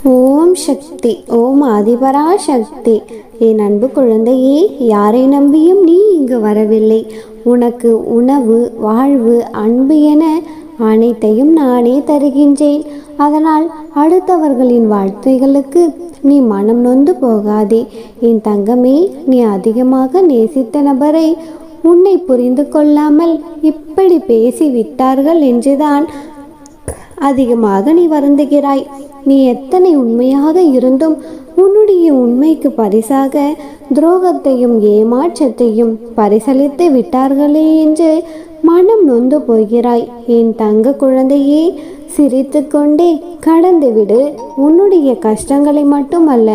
ஓம் சக்தி. ஓம் ஆதிபரா சக்தி. என் அன்பு குழந்தையே, யாரை நம்பியும் நீ இங்கு வரவில்லை. உனக்கு உணவு, வாழ்வு, அன்பு என அனைத்தையும் நானே தருகின்றேன். அதனால் அடுத்தவர்களின் வாழ்த்துகளுக்கு நீ மனம் நொந்து போகாதே. என் தங்கமே, நீ அதிகமாக நேசித்த நபரை உன்னை புரிந்து கொள்ளாமல் இப்படி பேசி விட்டார்கள் என்றுதான் அதிகமாக நீ வருந்துகிறாய். நீ எத்தனை உண்மையாக இருந்தும் உன்னுடைய உண்மைக்கு பரிசாக துரோகத்தையும் ஏமாற்றத்தையும் பரிசளித்து விட்டார்களே என்று மனம் நொந்து போகிறாய். என் தங்க குழந்தையே, சிரித்து கொண்டே கடந்துவிடு. உன்னுடைய கஷ்டங்களை மட்டுமல்ல,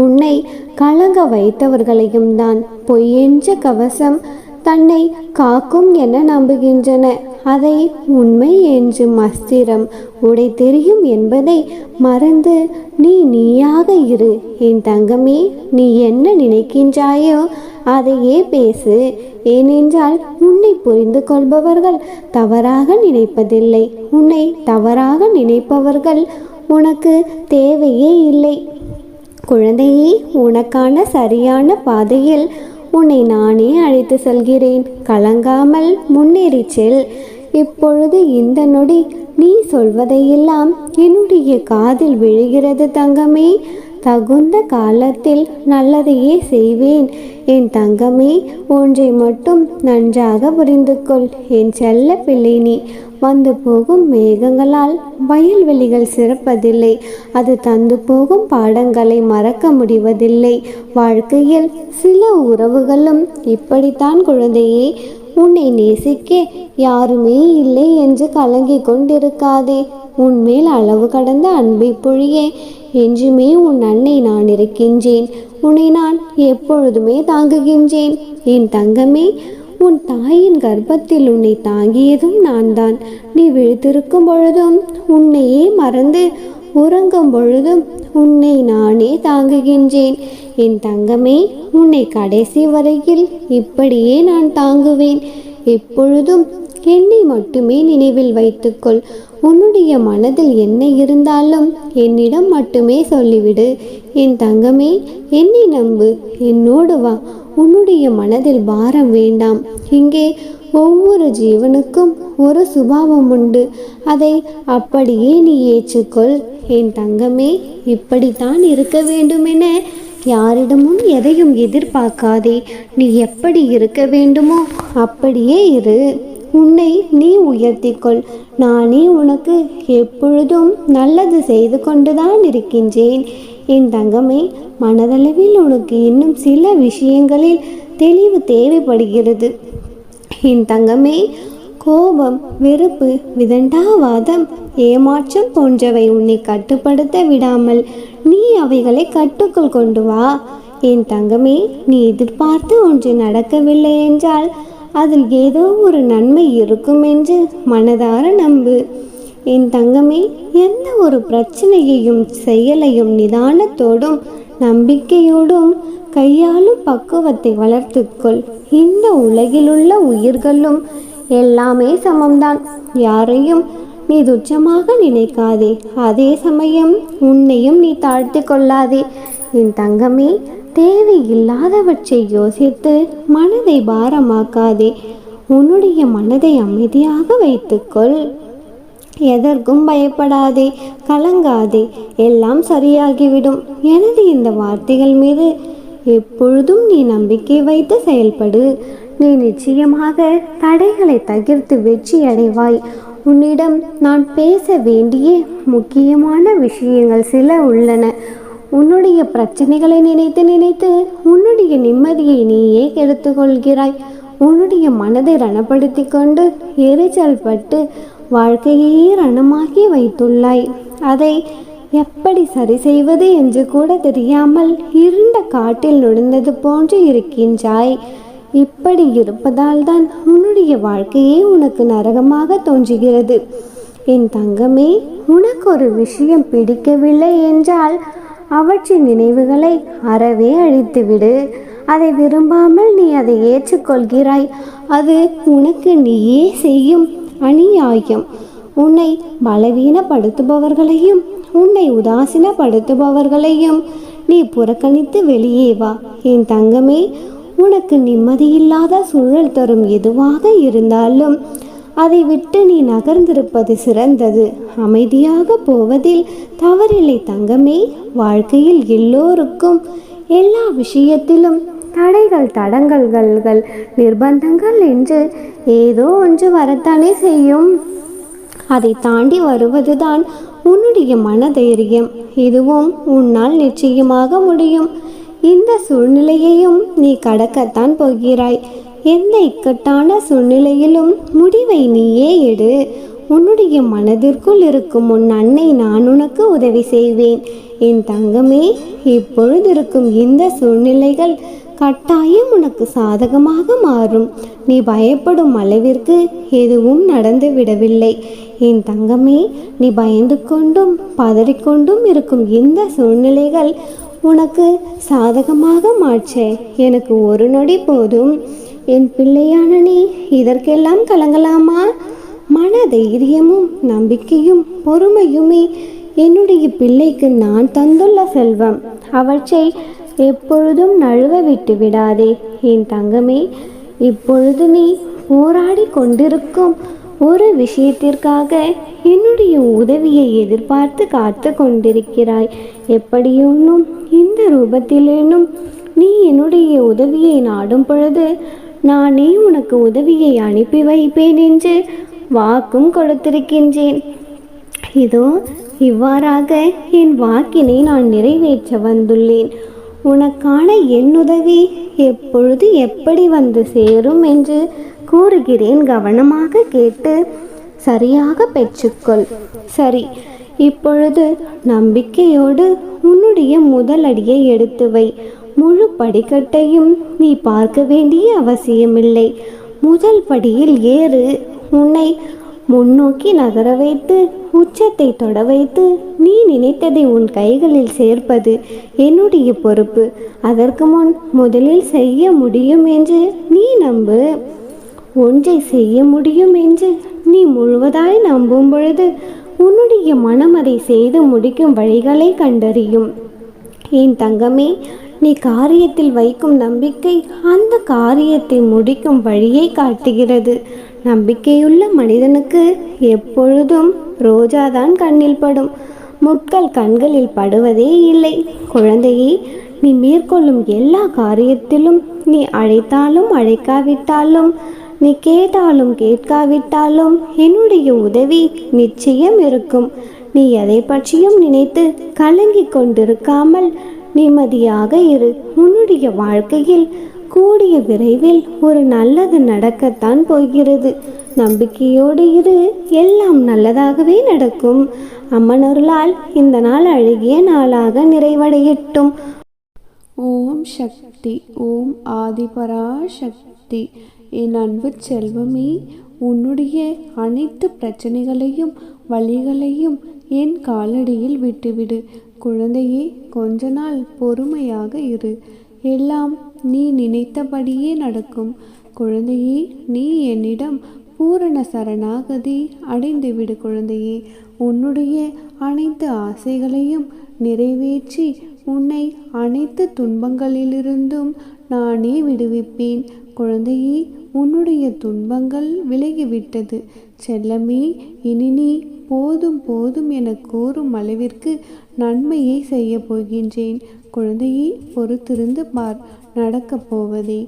உன்னை கலங்க வைத்தவர்களையும் தான் பொய்யென்ற கவசம் தன்னை காக்கும் என நம்புகின்றன. அதை உண்மை என்று மஸ்திரம் உடை தெரியும் என்பதை மறந்து நீயாக இரு. என் தங்கமே, நீ என்ன நினைக்கின்றாயோ அதையே பேசு. ஏனென்றால் உன்னை புரிந்து கொள்பவர்கள் தவறாக நினைப்பதில்லை. உன்னை தவறாக நினைப்பவர்கள் உனக்கு தேவையே இல்லை. குழந்தையே, உனக்கான சரியான பாதையில் உன்னை நானே அழைத்து செல்கிறேன். கலங்காமல் முன்னேறி செல். இப்பொழுது இந்த நொடி நீ சொல்வதையெல்லாம் என்னுடைய காதில் விழுகிறது தங்கமே. தகுந்த காலத்தில் நல்லதையே செய்வேன். என் தங்கமே, ஒன்றை மட்டும் நன்றாக புரிந்து கொள். என் செல்ல பிள்ளை, நீ வந்து போகும் மேகங்களால் வயல்வெளிகள் சிறப்பதில்லை. அது தந்து போகும் பாடங்களை மறக்க முடிவதில்லை. வாழ்க்கையில் சில உறவுகளும் இப்படித்தான் குழந்தையே. உன்னை நேசிக்க யாருமே இல்லை என்று கலங்கிக் கொண்டிருக்காதே. உன்மேல் அளவு கடந்த அன்பை பொழிய என்றுமே உன் அன்னை நான் இருக்கின்றேன். உன்னை நான் எப்பொழுதுமே தாங்குகின்றேன். என் தங்கமே, உன் தாயின் கர்ப்பத்தில் உன்னை தாங்கியதும் நான் தான். நீ விழித்திருக்கும் பொழுதும் உன்னையே மறந்து உறங்கும் பொழுதும் உன்னை நானே தாங்குகின்றேன். என் தங்கமே, உன்னை கடைசி வரையில் இப்படியே நான் தாங்குவேன். எப்பொழுதும் என்னை மட்டுமே நினைவில் வைத்துக்கொள். உன்னுடைய மனதில் என்ன இருந்தாலும் என்னிடம் மட்டுமே சொல்லிவிடு. என் தங்கமே, என்னை நம்பு. என்னோடு வா. உன்னுடைய மனதில் பாரம் வேண்டாம். இங்கே ஒவ்வொரு ஜீவனுக்கும் ஒரு சுபாவம் உண்டு. அதை அப்படியே நீ ஏற்றுக்கொள். என் தங்கமே, இப்படித்தான் இருக்க வேண்டுமென யாரிடமும் எதையும் எதிர்பார்க்காதே. நீ எப்படி இருக்க வேண்டுமோ அப்படியே இரு. உன்னை நீ உயர்த்திக்கொள். நானே உனக்கு எப்பொழுதும் நல்லது செய்து கொண்டுதான் இருக்கின்றேன். என் தங்கமே, மனதளவில் உனக்கு இன்னும் சில விஷயங்களில் தெளிவு தேவைப்படுகிறது. என் தங்கமே, கோபம், வெறுப்பு, விதண்டாவாதம், ஏமாற்றம் போன்றவை உன்னை கட்டுப்படுத்த விடாமல் நீ அவைகளை கட்டுக்குள் கொண்டு வா. என் தங்கமே, நீ எதிர்பார்த்து ஒன்று நடக்கவில்லை என்றால் அதில் ஏதோ ஒரு நன்மை இருக்கும் என்று மனதார நம்பு. என் தங்கமே, எந்த ஒரு பிரச்சனையையும் செயலையும் நிதானத்தோடும் நம்பிக்கையோடும் கையாளும் பக்குவத்தை வளர்த்துக்கொள். இந்த உலகிலுள்ள உயிர்களும் எல்லாமே சமம்தான். யாரையும் நீ துச்சமாக நினைக்காதே. அதே சமயம் உன்னையும் நீ தாழ்த்தி கொள்ளாதே. என் தங்கமே, தேவையில்லாதவற்றை யோசித்து மனதை பாரமாக்காதே. உன்னுடைய மனதை அமைதியாக வைத்துக்கொள். எதற்கும் பயப்படாதே, கலங்காதே. எல்லாம் சரியாகிவிடும். எனது இந்த வார்த்தைகள் மீது எப்பொழுதும் நீ நம்பிக்கை வைத்து செயல்படு. நீ நிச்சயமாக தடைகளை தகர்த்து வெற்றி அடைவாய். உன்னிடம் நான் பேச வேண்டிய முக்கியமான விஷயங்கள் சில உள்ளன. உன்னுடைய பிரச்சனைகளை நினைத்து நினைத்து உன்னுடைய நிம்மதியை நீயே கெடுத்து கொள்கிறாய். உன்னுடைய மனதை ரணப்படுத்தி கொண்டு எரிச்சல் பட்டு வாழ்க்கையே ரணமாக்கி வைத்துள்ளாய். அதை எப்படி சரி செய்வது என்று கூட தெரியாமல் இருண்ட காட்டில் நுழைந்தது போன்று இருக்கின்றாய். இப்படி இருப்பதால் தான் உன்னுடைய வாழ்க்கையே உனக்கு நரகமாக தோன்றுகிறது. என் தங்கமே, உனக்கு ஒரு விஷயம் பிடிக்கவில்லை என்றால் அவற்றின் நினைவுகளை அறவே அழித்துவிடு. அதை விரும்பாமல் நீ அதை ஏற்றுக்கொள்கிறாய். அது உனக்கு நீயே செய்யும் அநியாயம். உன்னை பலவீனப்படுத்துபவர்களையும் உன்னை உதாசீனப்படுத்துபவர்களையும் நீ புறக்கணித்து வெளியே வா. என் தங்கமே, உனக்கு நிம்மதியில்லாத சூழல் தரும் எதுவாக இருந்தாலும் அதை விட்டு நீ நகர்ந்திருப்பது சிறந்தது. அமைதியாக போவதில் தவறில்லை தங்கமே. வாழ்க்கையில் எல்லோருக்கும் எல்லா விஷயத்திலும் தடைகள், தடங்கல்கள், நிர்பந்தங்கள் என்று ஏதோ ஒன்று வரத்தானே செய்யும். அதை தாண்டி வருவதுதான் உன்னுடைய மனதைரியம். இதுவும் உன்னால் நிச்சயமாக முடியும். இந்த சூழ்நிலையையும் நீ கடக்கத்தான் போகிறாய். எந்த இக்கட்டான சூழ்நிலையிலும் முடிவை நீயே எடு. உன்னுடைய மனதிற்குள் இருக்கும் உன் அன்னை நான் உனக்கு உதவி செய்வேன். என் தங்கமே, இப்பொழுது இருக்கும் இந்த சூழ்நிலைகள் கட்டாயம் உனக்கு சாதகமாக மாறும். நீ பயப்படும் அளவிற்கு எதுவும் நடந்து விடவில்லை. என் தங்கமே, நீ பயந்து கொண்டும் பதறிக்கொண்டும் இருக்கும் இந்த சூழ்நிலைகள் உனக்கு சாதகமாக மாற்ற எனக்கு ஒரு நொடி போதும். என் பிள்ளையான நீ இதற்கெல்லாம் கலங்கலாமா? மன தைரியமும் நம்பிக்கையும் பொறுமையுமே என்னுடைய பிள்ளைக்கு நான் தந்துள்ள செல்வம். அவற்றை எப்பொழுதும் நழுவ விட்டு விடாதே. என் தங்கமே, இப்பொழுது நீ போராடி கொண்டிருக்கும் ஒரு விஷயத்திற்காக என்னுடைய உதவியை எதிர்பார்த்து காத்து கொண்டிருக்கிறாய். எப்படியோனும் இந்த ரூபத்திலேனும் நீ என்னுடைய உதவியை நாடும் பொழுது நானே உனக்கு உதவியை அனுப்பி வைப்பேன் என்று வாக்கும் கொடுத்திருக்கின்றேன். இதோ இவ்வாறாக என் வாக்கினை நான் நிறைவேற்ற வந்துள்ளேன். உனக்கான என் உதவி எப்பொழுது எப்படி வந்து சேரும் என்று கூறுகிறேன். கவனமாக கேட்டு சரியாக பெற்றுக்கொள். சரி, இப்பொழுது நம்பிக்கையோடு உன்னுடைய முதல் அடியை எடுத்து வை. முழு படிக்கட்டையும் நீ பார்க்க வேண்டிய அவசியமில்லை. முதல் படியில் ஏறு. உன்னை முன்னோக்கி நகர வைத்து உச்சத்தை தொட வைத்து நீ நினைத்ததை உன் கைகளில் சேர்ப்பது என்னுடைய பொறுப்பு. அதற்கு முன் முதலில் செய்ய முடியும் என்று நீ நம்பு. ஒன்றை செய்ய முடியும் என்று நீ முழுவதாய் நம்பும் பொழுது உன்னுடைய மனம் அதை செய்து முடிக்கும் வழிகளை கண்டறியும். என் தங்கமே, நீ காரியத்தில் வைக்கும் நம்பிக்கை அந்த காரியத்தை முடிக்கும் வழியை காட்டுகிறது. நம்பிக்கையுள்ள மனிதனுக்கு எப்பொழுதும் ரோஜாதான் கண்ணில் படும், முட்கள் கண்களில் படுவதே இல்லை. குழந்தையே, நீ மேற்கொள்ளும் எல்லா காரியத்திலும் நீ அழைத்தாலும் அழைக்காவிட்டாலும், நீ கேட்டாலும் கேட்காவிட்டாலும் என்னுடைய உதவி நிச்சயம் இருக்கும். நீ எதை பற்றியும் நினைத்து கலங்கிக் கொண்டிருக்காமல் நிம்மதியாக இரு. உன்னுடைய வாழ்க்கையில் கூடிய விரைவில் ஒரு நல்லது நடக்கத்தான் போகிறது. நம்பிக்கையோடு இரு, எல்லாம் நல்லதாகவே நடக்கும். அம்மனருளால் இந்த நாள் அழகிய நாளாக நிறைவடையட்டும். ஓம் சக்தி. ஓம் ஆதிபரா சக்தி. என் அன்பு செல்வமே, உன்னுடைய அனைத்து பிரச்சனைகளையும் வழிகளையும் என் காலடியில் விட்டுவிடு. குழந்தையே, கொஞ்ச நாள் பொறுமையாக இரு. எல்லாம் நீ நினைத்தபடியே நடக்கும். குழந்தையே, நீ என்னிடம் பூரண சரணாகதி அடைந்துவிடு. குழந்தையே, உன்னுடைய அனைத்து ஆசைகளையும் நிறைவேற்றி உன்னை அனைத்து துன்பங்களிலிருந்தும் நானே விடுவிப்பேன். குழந்தையே, உன்னுடைய துன்பங்கள் விலகிவிட்டது. செல்லமே, இனி நீ போதும் போதும் என கூறும் அளவிற்கு நன்மையை செய்ய போகின்றேன். குழந்தையே, பொறுத்திருந்து பார். நடக்கப் போவதே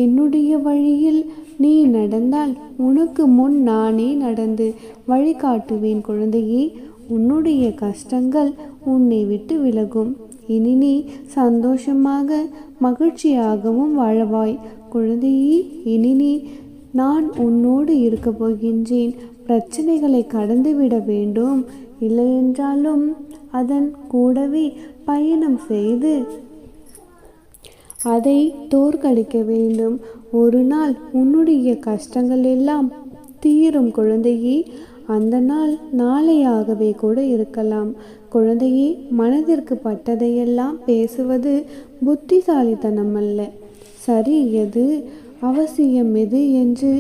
என்னுடைய வழியில் நீ நடந்தால் உனக்கு முன் நானே நடந்து வழிகாட்டுவேன். குழந்தையே, உன்னுடைய கஷ்டங்கள் உன்னை விட்டு விலகும். இனி நீ சந்தோஷமாக மகிழ்ச்சியாகவும் வாழவாய். குழந்தையே, இனி நீ நான் உன்னோடு இருக்க போகின்றேன். பிரச்சனைகளை கடந்துவிட வேண்டும். இல்லையென்றாலும் அதன் கூடவே பயணம் செய்து அதை தோற்கடிக்க வேண்டும். ஒரு நாள் உன்னுடைய கஷ்டங்கள் எல்லாம் தீரும். குழந்தையே, அந்த நாள் நாளையாகவே கூட இருக்கலாம். குழந்தையே, மனதிற்கு பட்டதையெல்லாம் பேசுவது புத்திசாலித்தனம் அல்ல. சரி எது, அவசியம் எது என்று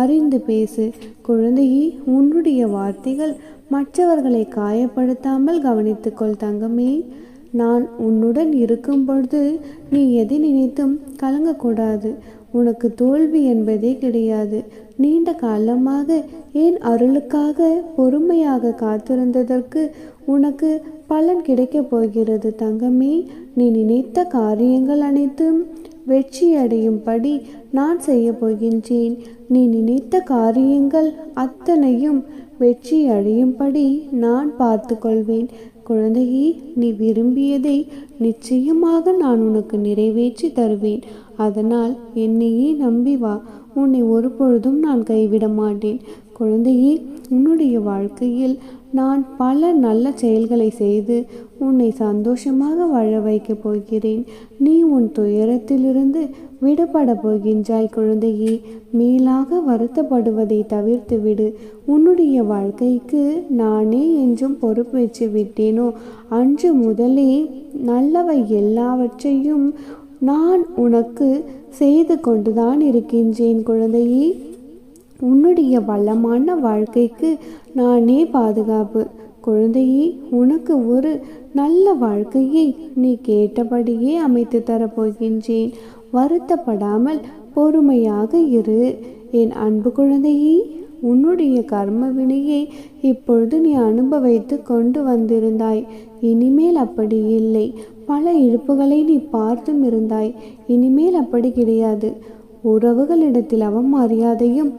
அறிந்து பேசு. குழந்தையே, உன்னுடைய வார்த்தைகள் மற்றவர்களை காயப்படுத்தாமல் கவனித்துக்கொள் தங்கமே. நான் உன்னுடன் இருக்கும் பொழுது நீ எதை நினைத்தும் கலங்கக்கூடாது. உனக்கு தோல்வி என்பதே கிடையாது. நீண்ட காலமாக என் அருளுக்காக பொறுமையாக காத்திருந்ததற்கு உனக்கு பலன் கிடைக்கப் போகிறது தங்கமே. நீ நினைத்த காரியங்கள் அனைத்தும் வெற்றி அடையும்படி நான் செய்ய போகின்றேன். நீ நினைத்த காரியங்கள் அத்தனையும் வெற்றி அடையும்படி நான் பார்த்து கொள்வேன். குழந்தையே, நீ விரும்பியதை நிச்சயமாக நான் உனக்கு நிறைவேற்றி தருவேன். அதனால் என்னையே நம்பி வா. உன்னை ஒருபொழுதும் நான் கைவிட மாட்டேன். குழந்தையே, உன்னுடைய வாழ்க்கையில் நான் பல நல்ல செயல்களை செய்து உன்னை சந்தோஷமாக வாழ வைக்கப் போகிறேன். நீ உன் துயரத்திலிருந்து விடுபட போகின்றாய் குழந்தையே. மேலாக வருத்தப்படுவதை தவிர்த்து விடு. உன்னுடைய வாழ்க்கைக்கு நானே என்றும் பொறுப்பேற்று விட்டேனோ அன்று முதலே நல்லவை எல்லாவற்றையும் நான் உனக்கு செய்து கொண்டுதான் இருக்கின்றேன் குழந்தையே. உன்னுடைய வளமான வாழ்க்கைக்கு நானே பாதுகாப்பு. குழந்தையே, உனக்கு ஒரு நல்ல வாழ்க்கையை நீ கேட்டபடியே அமைத்து தரப்போகின்றேன். வருத்தப்படாமல் பொறுமையாக இரு என் அன்பு குழந்தையே. உன்னுடைய கர்ம வினையை இப்பொழுது நீ அனுபவித்து கொண்டு வந்திருந்தாய். இனிமேல் அப்படி இல்லை. பல இழப்புகளை நீ பார்த்தும் இருந்தாய். இனிமேல் அப்படி கிடையாது. உறவுகளிடத்தில் அவமரியாதையும்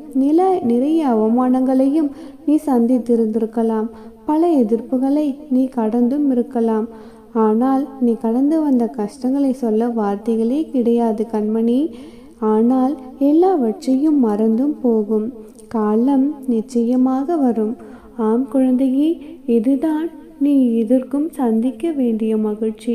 நிறைய அவமானங்களையும் நீ சந்தித்திருந்திருக்கலாம். பல எதிர்ப்புகளை நீ கடந்தும் இருக்கலாம். ஆனால் நீ கடந்து வந்த கஷ்டங்களை சொல்ல வார்த்தைகளே கிடையாது கண்மணி. ஆனால் எல்லாவற்றையும் மறந்தும் போகும் காலம் நிச்சயமாக வரும். ஆம் குழந்தையே, இதுதான் நீ இதற்கும் சந்திக்க வேண்டிய மகிழ்ச்சி.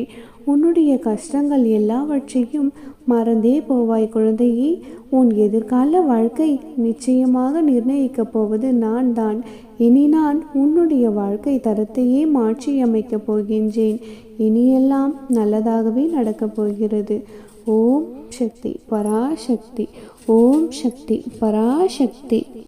உன்னுடைய கஷ்டங்கள் எல்லாவற்றையும் மறந்தே போவாய் குழந்தையே. உன் எதிர்கால வாழ்க்கை நிச்சயமாக நிர்ணயிக்கப் போவது நான் தான். இனி நான் உன்னுடைய வாழ்க்கை தரத்தையே மாற்றி அமைக்கப் போகின்றேன். இனியெல்லாம் நல்லதாகவே நடக்கப் போகிறது. ஓம் சக்தி பராசக்தி. ஓம் சக்தி பராசக்தி.